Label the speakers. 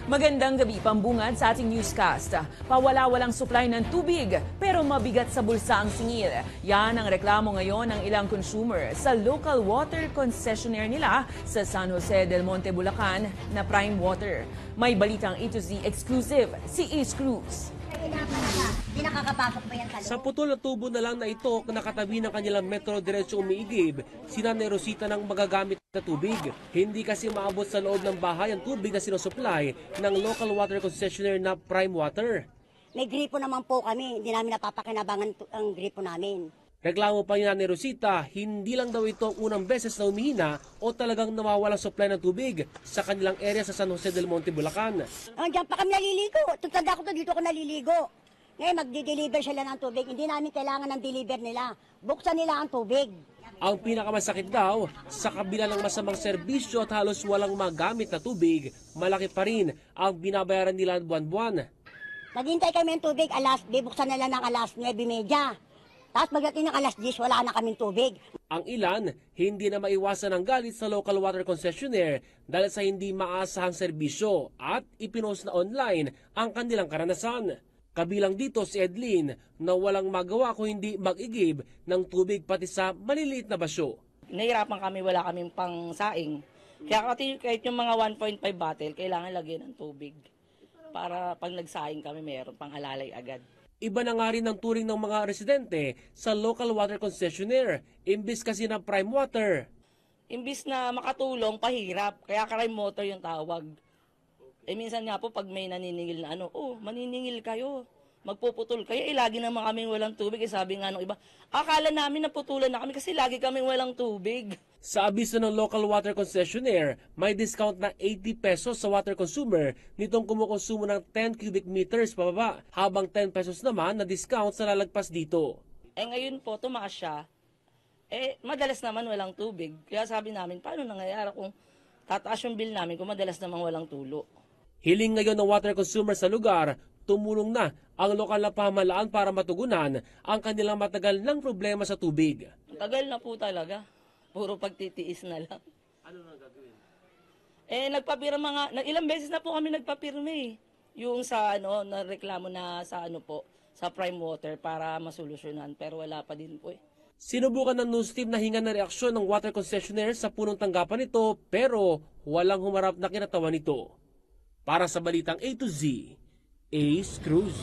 Speaker 1: Magandang gabi, pambungad sa ating newscast. Pawala-walang supply ng tubig pero mabigat sa bulsa ang singil. Yan ang reklamo ngayon ng ilang consumer sa local water concessionaire nila sa San Jose del Monte, Bulacan na Prime Water. May balitang A to Z exclusive si Ace Cruz.
Speaker 2: Hindi nakakapasok pa yan
Speaker 3: sa putol na tubo na lang na ito nakatabi ng kanilang metro diretso umiigib, sina Rosita ng magagamit na tubig. Hindi kasi maabot sa loob ng bahay ang tubig na sinusupply ng local water concessionaire na Prime Water.
Speaker 2: May gripo naman po kami, hindi namin napapakinabangan ang gripo namin.
Speaker 3: Reklamo pa niya ni Rosita, hindi lang daw ito ang unang beses na umihina o talagang nawawalang supply ng tubig sa kanilang area sa San Jose del Monte, Bulacan.
Speaker 2: Diyan pa kami naliligo. Tutanda ko to, dito ako naliligo. Ngayon magdi-deliver sila ng tubig. Hindi namin kailangan ng deliver nila. Buksan nila ang tubig.
Speaker 3: Ang pinakamasakit daw, sa kabila ng masamang serbisyo at halos walang magamit na tubig, malaki pa rin ang binabayaran nila buwan-buwan.
Speaker 2: Naghintay kami ng tubig, bubuksan nila ng alas 9:30. Tapos pagdating ng alas 10, wala na kaming tubig.
Speaker 3: Ang ilan, hindi na maiwasan ang galit sa local water concessionaire dahil sa hindi maasahang serbisyo at ipinost na online ang kanilang karanasan. Kabilang dito si Edlin na walang magawa kung hindi mag-igib ng tubig pati sa maliliit na basyo.
Speaker 4: Nahirapan kami, wala kaming pang-saing. Kaya kahit yung mga 1.5 bottle, kailangan lagyan ng tubig. Para pag nagsaing kami, mayroon pang alalay agad.
Speaker 3: Iba na nga rin ang turing ng mga residente sa local water concessionaire, imbis kasi ng Prime Water.
Speaker 4: Imbis na makatulong, pahirap. Kaya Prime Water yung tawag. Minsan nga po pag may naniningil na maniningil kayo, magpuputol kayo, lagi naman kaming walang tubig. Sabi nga nung iba, akala namin naputulan na kami kasi lagi kaming walang tubig.
Speaker 3: Sa abiso ng local water concessionaire, may discount na 80 pesos sa water consumer nitong kumukonsumo ng 10 cubic meters pababa, habang 10 pesos naman na discount sa lalagpas dito.
Speaker 4: Ngayon po, tumaas siya. Madalas naman walang tubig. Kaya sabi namin, paano nangyayari kung tataas yung bill namin kung madalas naman walang tulo?
Speaker 3: Hiling ngayon ng water consumer sa lugar, tumulong na ang lokal na pamahalaan para matugunan ang kanilang matagal ng problema sa tubig.
Speaker 4: Tagal na po talaga. Puro pagtitiis na lang.
Speaker 3: Ano na gagawin?
Speaker 4: Ilang beses na po kami nagpapirme. Yung sa nareklamo na sa Prime Water para masolusyonan, pero wala pa din po .
Speaker 3: Sinubukan ng news team na hingan na reaksyon ng water concessionaire sa punong tanggapan nito, pero walang humarap na kinatawan nito. Para sa balitang A to Z, Ace Cruz.